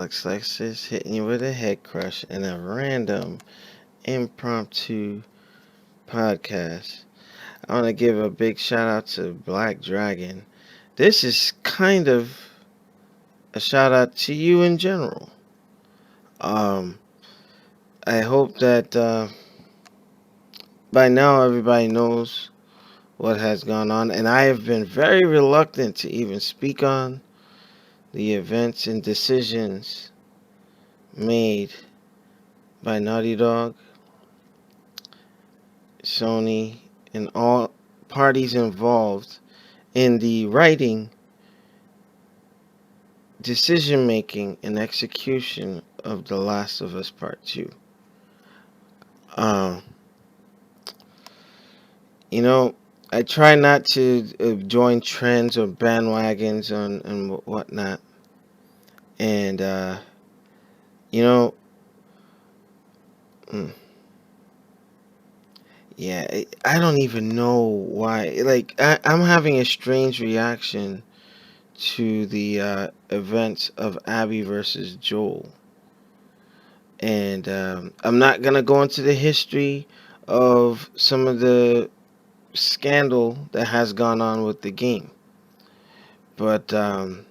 Lexus hitting you with a head crush and a random impromptu podcast. I want to give a big shout out to Black Dragon. This is kind of a shout out to you in general. Um, I hope that by now everybody knows what has gone on, and I have been very reluctant to even speak on the events and decisions made by Naughty Dog, Sony, and all parties involved in the writing, decision making, and execution of The Last of Us Part 2. Um, you know, I try not to join trends or bandwagons and whatnot. And, you know, mm, yeah, I don't even know why. Like, I'm having a strange reaction to the events of Abby versus Joel. And I'm not going to go into the history of some of the scandal that has gone on with the game. But I'm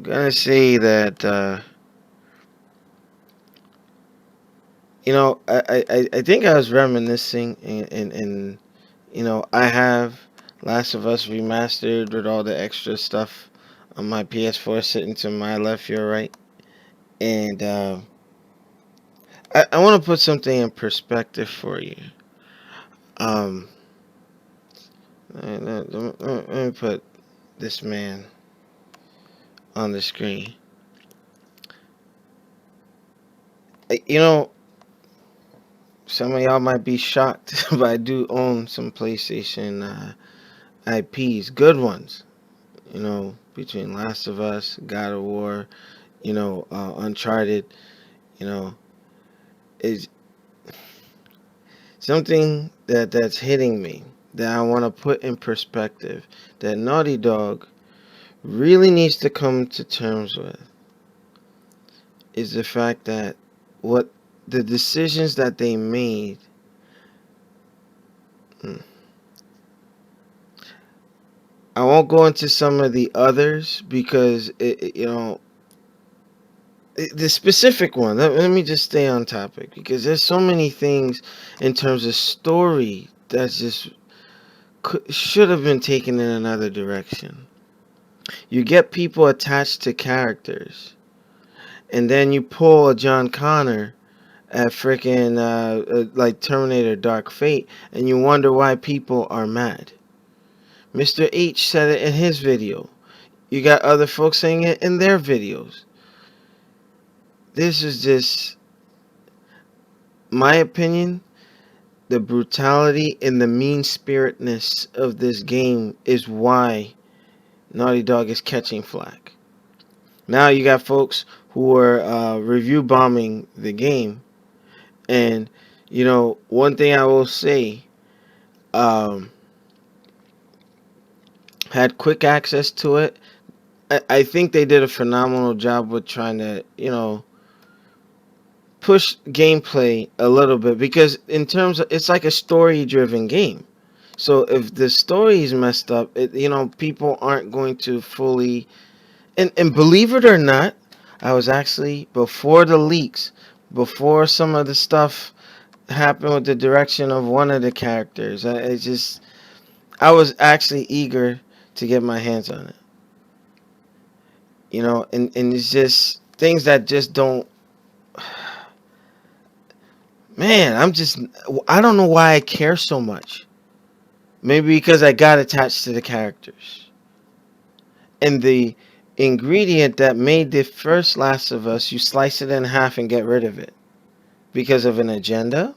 going to say that, I think I was reminiscing, and I have Last of Us remastered with all the extra stuff on my PS4 sitting to my left, your right. And I want to put something in perspective for you. Um, let me put this man on the screen. You know, some of y'all might be shocked, but I do own some PlayStation IPs, good ones. Between Last of Us, God of War, Uncharted, you know, is something that's hitting me that I want to put in perspective. That Naughty Dog really needs to come to terms with is the fact that what the decisions that they made. hmm, I won't go into some of the others because the specific one. Let me just stay on topic because there's so many things in terms of story that's just should have been taken in another direction. You get people attached to characters, and then you pull a John Connor at freaking like Terminator Dark Fate, and you wonder why people are mad. Mr. H said it in his video. You got other folks saying it in their videos. This is just my opinion. The brutality and the mean spiritedness of this game is why Naughty Dog is catching flack. Now you got folks who are review bombing the game, and one thing I will say, um, had quick access to it. I think they did a phenomenal job with trying to push gameplay a little bit because in terms of it's like a story driven game. So if the story is messed up, people aren't going to fully and believe it or not, I was actually before the leaks, before some of the stuff happened with the direction of one of the characters. I was actually eager to get my hands on it. And it's just things that just don't. Man, I don't know why I care so much. Maybe because I got attached to the characters. And the ingredient that made the first Last of Us, you slice it in half and get rid of it because of an agenda,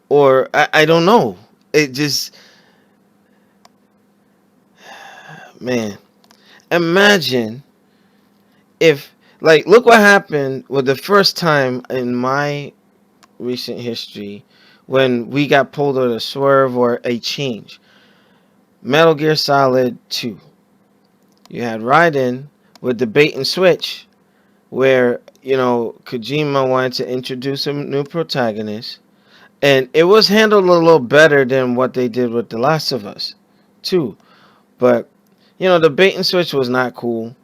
or I don't know. It just, man, imagine if, like, look what happened with the first time in my recent history when we got pulled on a swerve or a change. Metal Gear Solid 2. You had Raiden with the bait and switch. where Kojima wanted to introduce a new protagonist, and it was handled a little better than what they did with The Last of Us, too. But the bait and switch was not cool.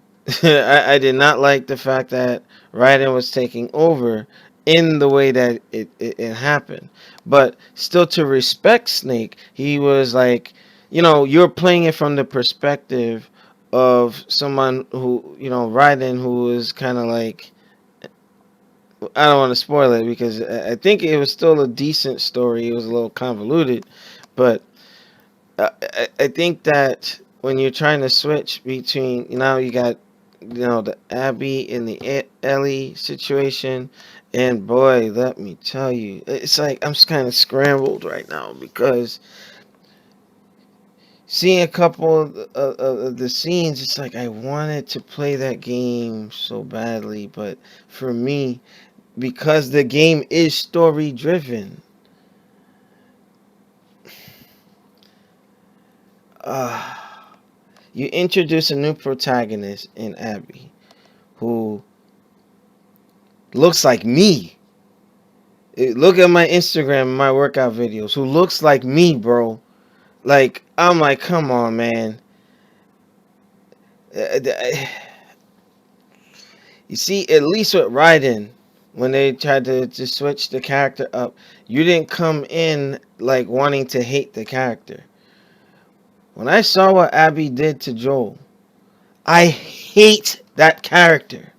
I did not like the fact that Raiden was taking over in the way that it happened. But still, to respect Snake, he was like, you're playing it from the perspective of someone who, Raiden, who is kind of like, I don't want to spoil it because I think it was still a decent story. It was a little convoluted, but I think that when you're trying to switch between, you got, the Abby and the Ellie situation, and boy, let me tell you, it's like I'm kind of scrambled right now because seeing a couple of the scenes, it's like I wanted to play that game so badly, but for me, because the game is story driven, uh, you introduce a new protagonist in Abby who looks like me. Look at my Instagram, my workout videos. Who looks like me, bro? Like I'm like, come on, man. You see, at least with Raiden, when they tried to switch the character up, you didn't come in like wanting to hate the character. When I saw what Abby did to Joel, I hate that character.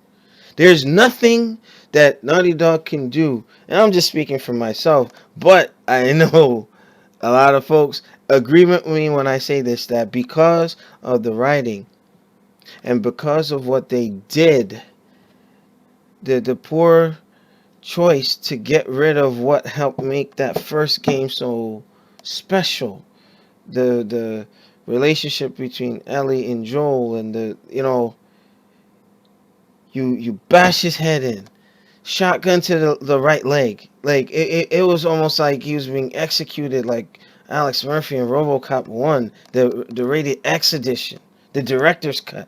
There's nothing that Naughty Dog can do, and I'm just speaking for myself, but I know a lot of folks agree with me when I say this, that because of the writing and because of what they did, the poor choice to get rid of what helped make that first game so special, the relationship between Ellie and Joel, and you bash his head in, shotgun to the right leg. Like it was almost like he was being executed like Alex Murphy in RoboCop 1, the rated X edition, the director's cut.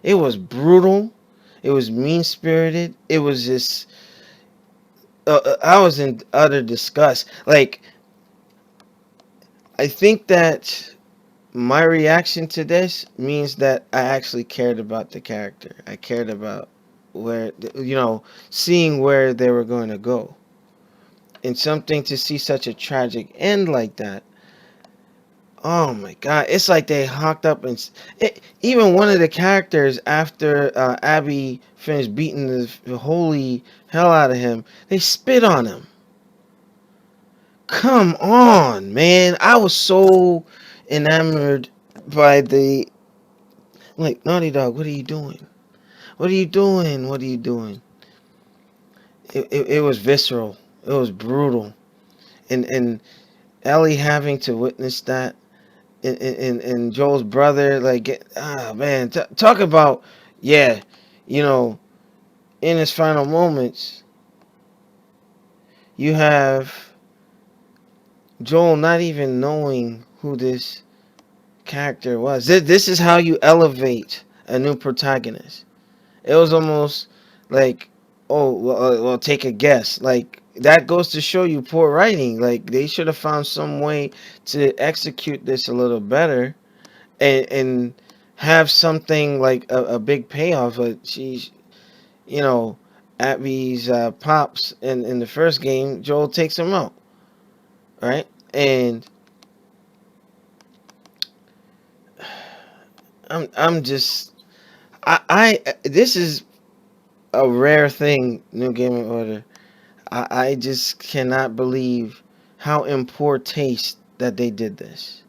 It was brutal. It was mean spirited. It was just I was in utter disgust. Like I think that my reaction to this means that I actually cared about the character. I cared about where seeing where they were going to go. And something to see such a tragic end like that. Oh my god, it's like they hocked up even one of the characters after Abby finished beating the holy hell out of him, they spit on him. Come on, man. I was so enamored by the, like, Naughty Dog, what are you doing? What are you doing? What are you doing? It was visceral. It was brutal. And Ellie having to witness that, and Joel's brother, like, man, talk about, yeah, you know, in his final moments, you have Joel not even knowing who this character was. This is how you elevate a new protagonist. It was almost like, oh, well, take a guess. Like, that goes to show you poor writing. Like, they should have found some way to execute this a little better, and have something like a big payoff. But she's, you know, Abby's pops in the first game, Joel takes him out, right? And I'm just I this is a rare thing, New Gaming Order. I just cannot believe how in poor taste that they did this.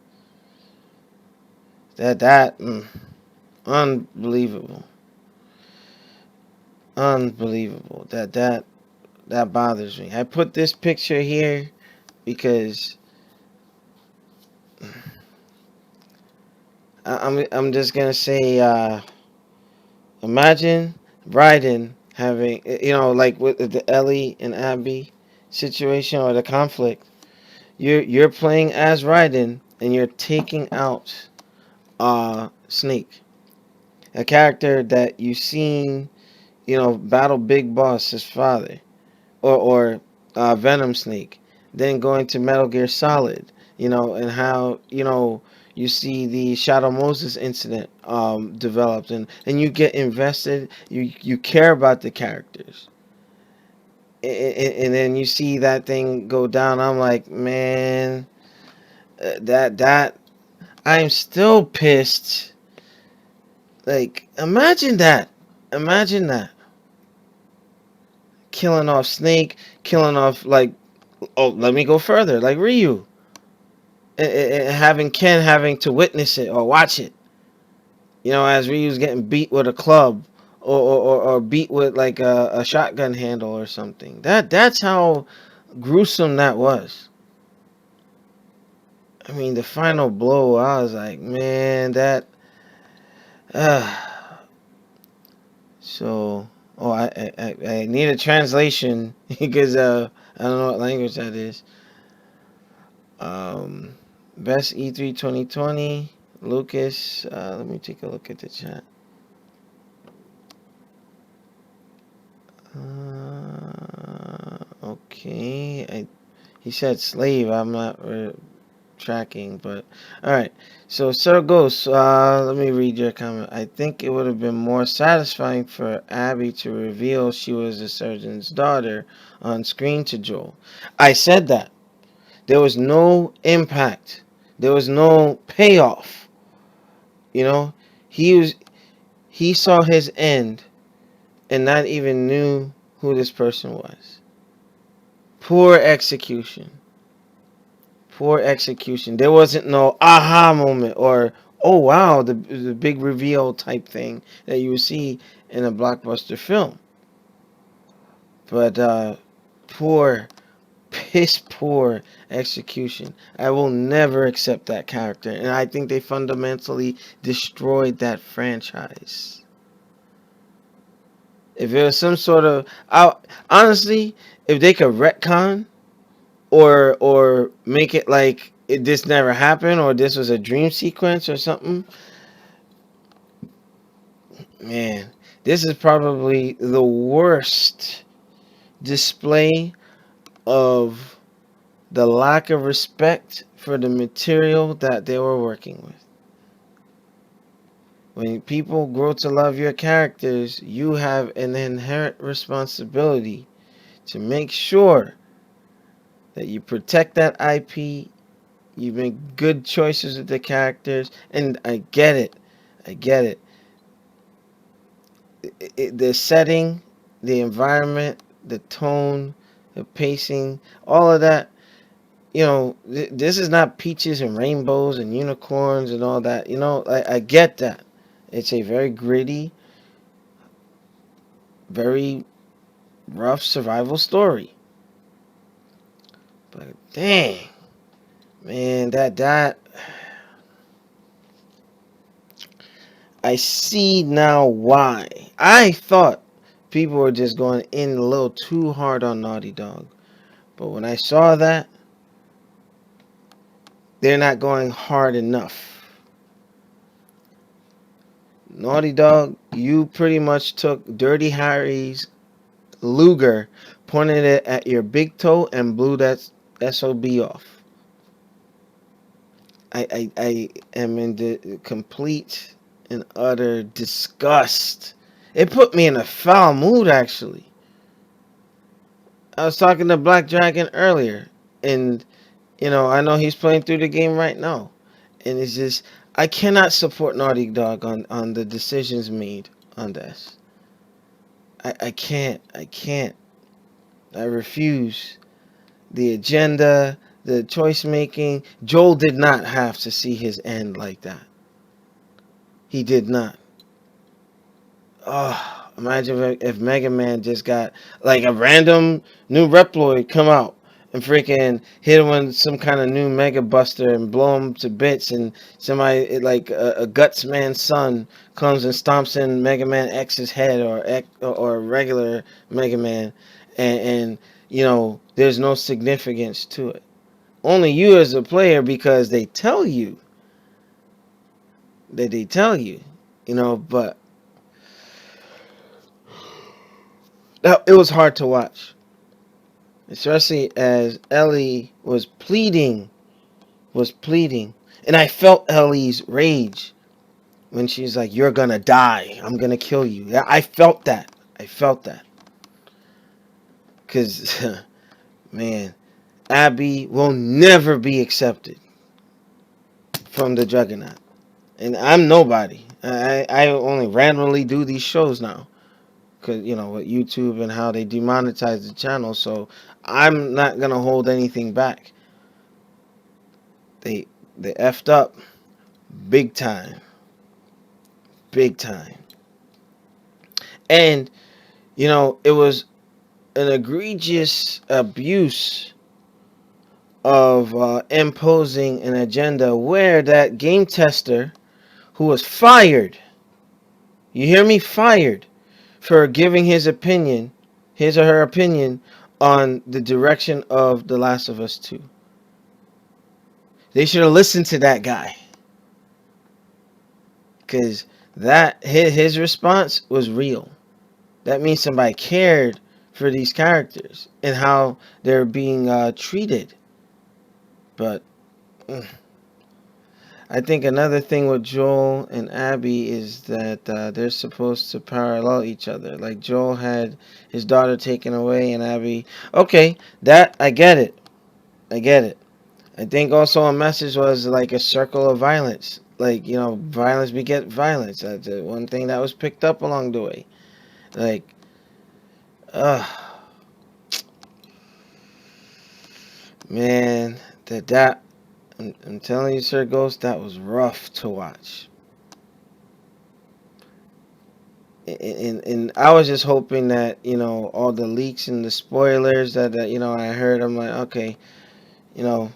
Unbelievable, unbelievable. That bothers me. I put this picture here because I'm just gonna say, imagine Bryden having, like with the Ellie and Abby situation or the conflict. You're playing as Raiden and you're taking out Snake, a character that you've seen, battle Big Boss, his father, or Venom Snake. Then going to Metal Gear Solid, and how you see the Shadow Moses incident developed, and you get invested. You care about the characters, and then you see that thing go down. I'm like, man, that I'm still pissed. Like, imagine that killing off Snake, killing off, like, oh, let me go further, like Ryu, and having Ken having to witness it or watch it, as Ryu's getting beat with a club, or beat with like a shotgun handle or something. That's how gruesome that was. I mean, the final blow, I was like, man, that. Uh, so, oh, I need a translation because I don't know what language that is. Um, Best E3 2020, Lucas. Let me take a look at the chat. Okay, he said slave. I'm not tracking, but all right. So, Sir Ghost, let me read your comment. I think it would have been more satisfying for Abby to reveal she was the surgeon's daughter on screen to Joel. I said that. There was no impact. There was no payoff. You know, he saw his end and not even knew who this person was. Poor execution. Poor execution. There wasn't no aha moment or, oh wow, the big reveal type thing that you would see in a blockbuster film. But poor, piss poor execution. I will never accept that character, and I think they fundamentally destroyed that franchise. If it was some sort of, honestly, if they could retcon or make it like this never happened or this was a dream sequence or something, man, this is probably the worst display of the lack of respect for the material that they were working with. When people grow to love your characters, you have an inherent responsibility to make sure that you protect that IP, you make good choices with the characters, and I get it. I get it. The setting, the environment, the tone, the pacing, all of that. This is not peaches and rainbows and unicorns and all that. I get that. It's a very gritty, very rough survival story. But dang, man, that I see now why. I thought people were just going in a little too hard on Naughty Dog. But when I saw that, they're not going hard enough. Naughty Dog, you pretty much took Dirty Harry's Luger, pointed it at your big toe, and blew that SOB off. I am in the complete and utter disgust. It put me in a foul mood, actually. I was talking to Black Dragon earlier, and I know he's playing through the game right now, and it's just I cannot support Naughty Dog on the decisions made on this. I can't. I refuse. The agenda, the choice making. Joel did not have to see his end like that. He did not. Oh, imagine if Mega Man just got like a random new Reploid come out and freaking hit him with some kind of new Mega Buster and blow him to bits, and somebody like a Guts Man's son comes and stomps in Mega Man X's head, or regular Mega Man, and there's no significance to it. Only you as a player, because they tell you that but It was hard to watch, especially as Ellie was pleading, and I felt Ellie's rage when she's like, "You're gonna die. I'm gonna kill you." Yeah, I felt that. I felt that because man, Abby will never be accepted from the Juggernaut, and I'm nobody. I only randomly do these shows now because with YouTube and how they demonetize the channel. So I'm not gonna hold anything back. They they effed up big time, big time, and it was an egregious abuse of imposing an agenda where that game tester who was fired, you hear me, fired for giving his or her opinion on the direction of The Last of Us 2. They should have listened to that guy, because that his response was real. That means somebody cared for these characters and how they're being treated. But I think another thing with Joel and Abby is that they're supposed to parallel each other. Like Joel had his daughter taken away, and Abby. Okay, that I get it. I get it. I think also a message was like a circle of violence. Like violence beget violence. That's one thing that was picked up along the way. Like, uh man, that I'm telling you, Sir Ghost, that was rough to watch. And I was just hoping that all the leaks and the spoilers that I heard. I'm like, okay, you know,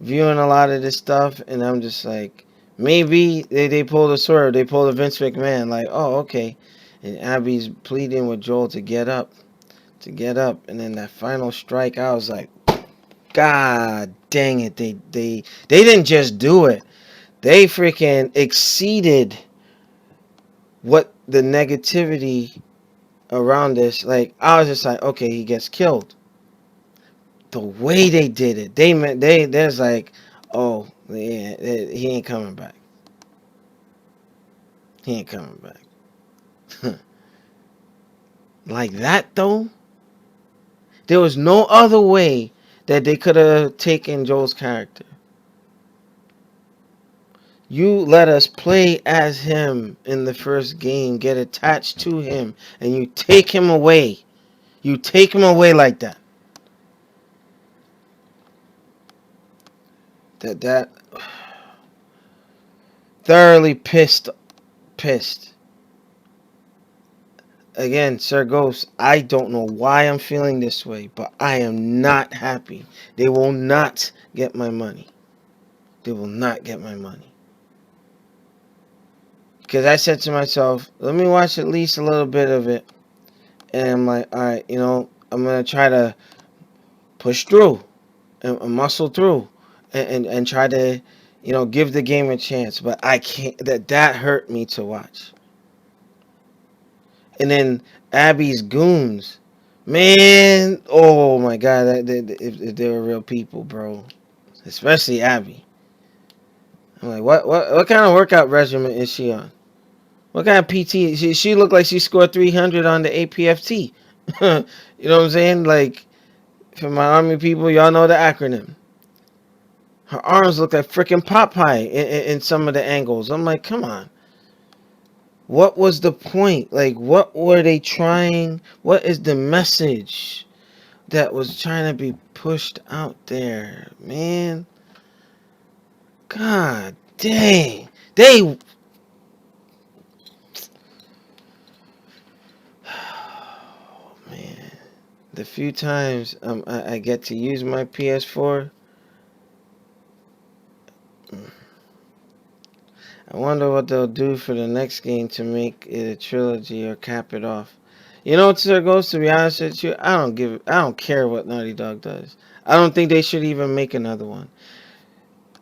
viewing a lot of this stuff, and I'm just like, maybe they pulled a swerve, they pulled a Vince McMahon, like, oh, okay, and Abby's pleading with Joel to get up, and then that final strike, I was like, God dang it, they didn't just do it, they freaking exceeded what the negativity around this. Like, I was just like, okay, he gets killed. The way they did it, there's like, oh yeah, he ain't coming back. He ain't coming back. Like that though, there was no other way that they could have taken Joel's character. You let us play as him in the first game, get attached to him, and you take him away. You take him away like that. That thoroughly pissed. Again, Sir Ghost, I don't know why I'm feeling this way, but I am not happy. They will not get my money. They will not get my money. Because I said to myself, let me watch at least a little bit of it. And I'm like, alright, I'm going to try to push through and muscle through and try to, give the game a chance. But I can't, that hurt me to watch. And then Abby's goons, man, oh my God, if they were real people, bro, especially Abby. I'm like, what kind of workout regimen is she on? What kind of PT? She looked like she scored 300 on the APFT. You know what I'm saying? Like, for my army people, y'all know the acronym. Her arms look like freaking Popeye in some of the angles. I'm like, come on. What was the point? Like, what were they trying? What is the message that was trying to be pushed out there, man? God dang. They. Oh, man. The few times I get to use my PS4, I wonder what they'll do for the next game to make it a trilogy or cap it off. You know what, Sir Ghost, to be honest with you, I don't care what Naughty Dog does. I don't think they should even make another one.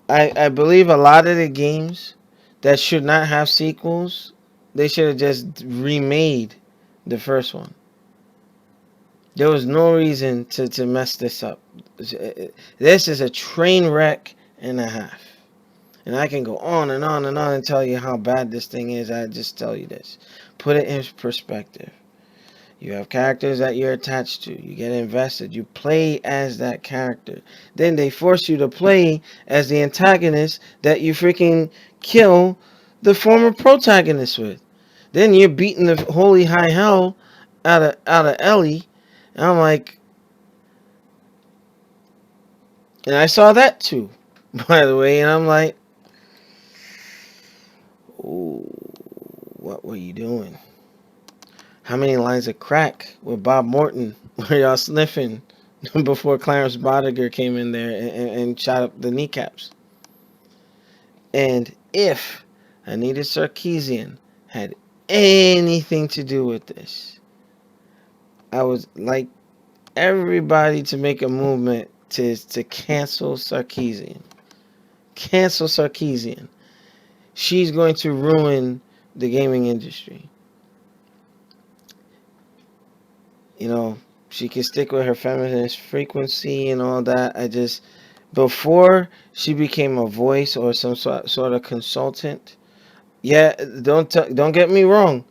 I believe a lot of the games that should not have sequels, they should have just remade the first one. There was no reason to mess this up. This is a train wreck and a half. And I can go on and on and on and tell you how bad this thing is. I just tell you this. Put it in perspective. You have characters that you're attached to. You get invested. You play as that character. Then they force you to play as the antagonist that you freaking kill the former protagonist with. Then you're beating the holy high hell out of Ellie. And I'm like, and I saw that too, by the way. And I'm like, ooh, what were you doing? How many lines of crack with Bob Morton were y'all sniffing before Clarence Bodiger came in there and shot up the kneecaps? And if Anita Sarkeesian had anything to do with this, I would like everybody to make a movement to cancel Sarkeesian. Cancel Sarkeesian. She's going to ruin the gaming industry. You know, she can stick with her feminist frequency and all that. Before she became a voice or some sort of consultant, yeah, don't get me wrong.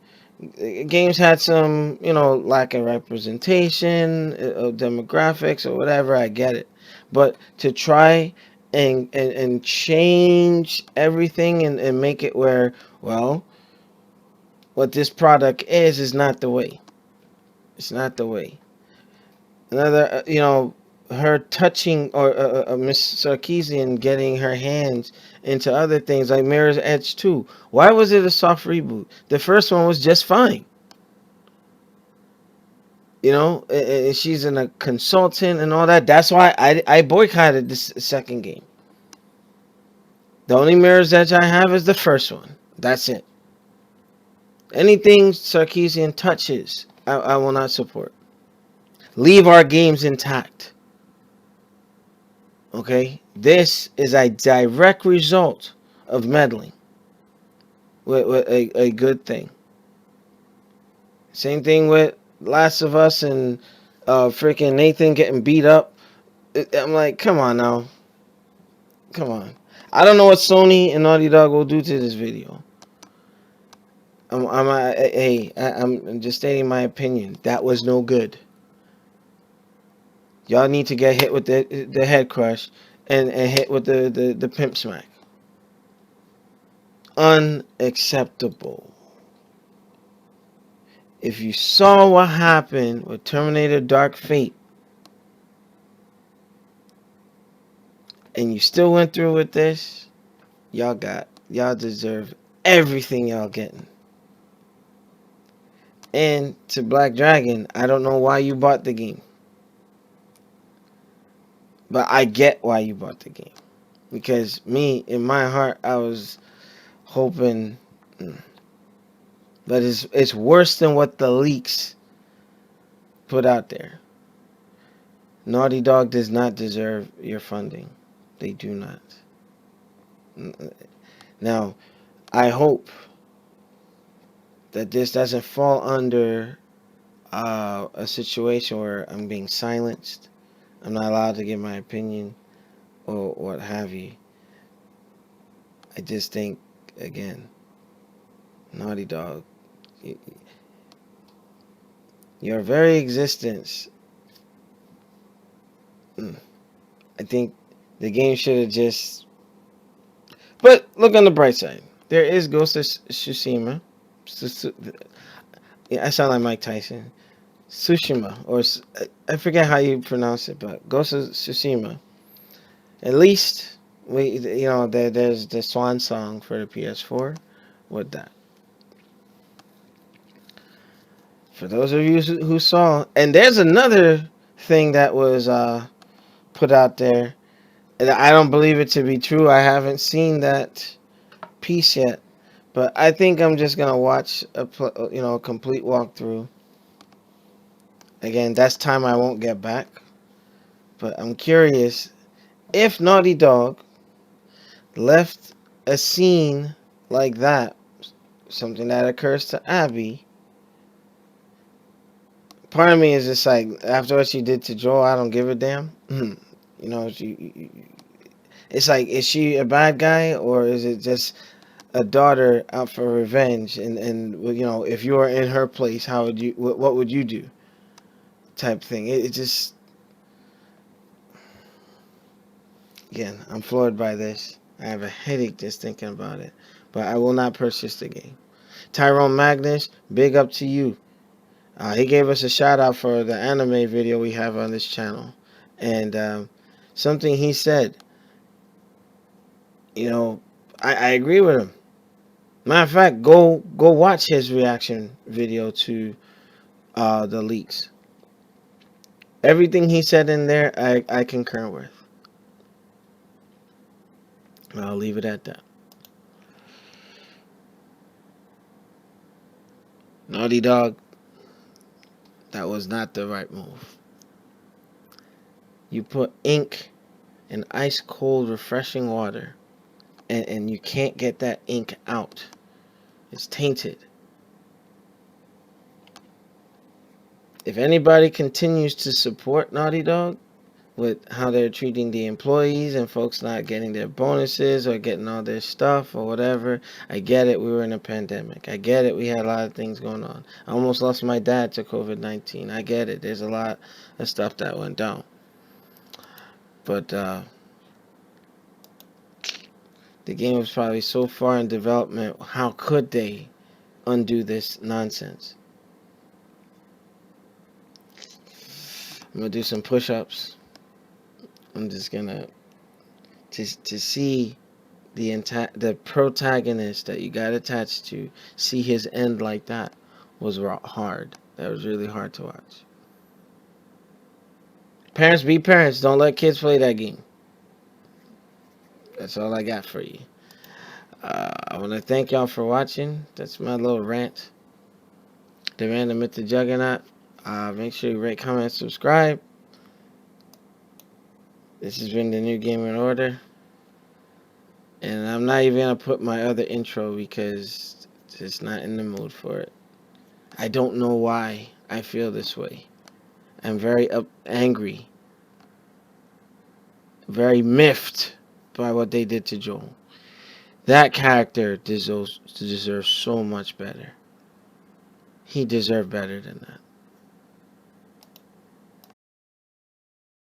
Games had some, lack of representation, of demographics or whatever. I get it, but to try and change everything and make it where, well, what this product is not the way. It's not the way. Another, her touching or Miss Sarkeesian getting her hands into other things like Mirror's Edge 2. Why was it a soft reboot? The first one was just fine. She's a consultant and all that. That's why I boycotted this second game. The only Mirror's Edge I have is the first one. That's it. Anything Sarkeesian touches, I will not support. Leave our games intact. Okay? This is a direct result of meddling with a good thing. Same thing with Last of Us and freaking Nathan getting beat up. I'm like, come on now. Come on. I don't know what Sony and Naughty Dog will do to this video. I'm just stating my opinion. That was no good. Y'all need to get hit with the head crush and hit with the pimp smack. Unacceptable. If you saw what happened with Terminator Dark Fate and you still went through with this, y'all deserve everything y'all getting. And to Black Dragon, I don't know why you bought the game. But I get why you bought the game. Because me, in my heart, I was hoping. But it's worse than what the leaks put out there. Naughty Dog does not deserve your funding. They do not. Now, I hope that this doesn't fall under a situation where I'm being silenced. I'm not allowed to give my opinion or what have you. I just think, again, Naughty Dog, your very existence, I think the game should have just... But look on the bright side. There is Ghost of Tsushima. I sound like Mike Tyson. Tsushima, or I forget how you pronounce it, but Ghost of Tsushima. At least there's the swan song for the PS4 with that. For those of you who saw, and there's another thing that was put out there, and I don't believe it to be true. I haven't seen that piece yet, but I think I'm just gonna watch a complete walkthrough. Again, that's time I won't get back, but I'm curious if Naughty Dog left a scene like that, something that occurs to Abby, part of me is just like, after what she did to Joel, I don't give a damn. You know, it's like, is she a bad guy, or is it just a daughter out for revenge? And well, you know, if you were in her place, how would you? What would you do? Type thing. It just, again, I'm floored by this. I have a headache just thinking about it. But I will not purchase the game. Tyrone Magnus, big up to you. He gave us a shout out for the anime video we have on this channel. And something he said, you know, I agree with him. Matter of fact, go watch his reaction video to the leaks. Everything he said in there, I concur with. I'll leave it at that. Naughty Dog, that was not the right move. You put ink in ice cold, refreshing water, and you can't get that ink out. It's tainted. If anybody continues to support Naughty Dog with how they're treating the employees and folks not getting their bonuses or getting all their stuff or whatever, I get it. We were in a pandemic. I get it. We had a lot of things going on. I almost lost my dad to COVID-19. I get it. There's a lot of stuff that went down. But the game was probably so far in development. How could they undo this nonsense? I'm gonna do some push-ups. I'm just gonna to see the protagonist that you got attached to, see his end like that was hard. That was really hard to watch. Parents be parents. Don't let kids play that game. That's all I got for you. I want to thank y'all for watching. That's my little rant. The Random Myth the Juggernaut. Make sure you rate, comment, subscribe. This has been the New Game in Order. And I'm not even going to put my other intro because it's not in the mood for it. I don't know why I feel this way. I'm very angry. Very miffed by what they did to Joel. That character deserves so much better. He deserved better than that.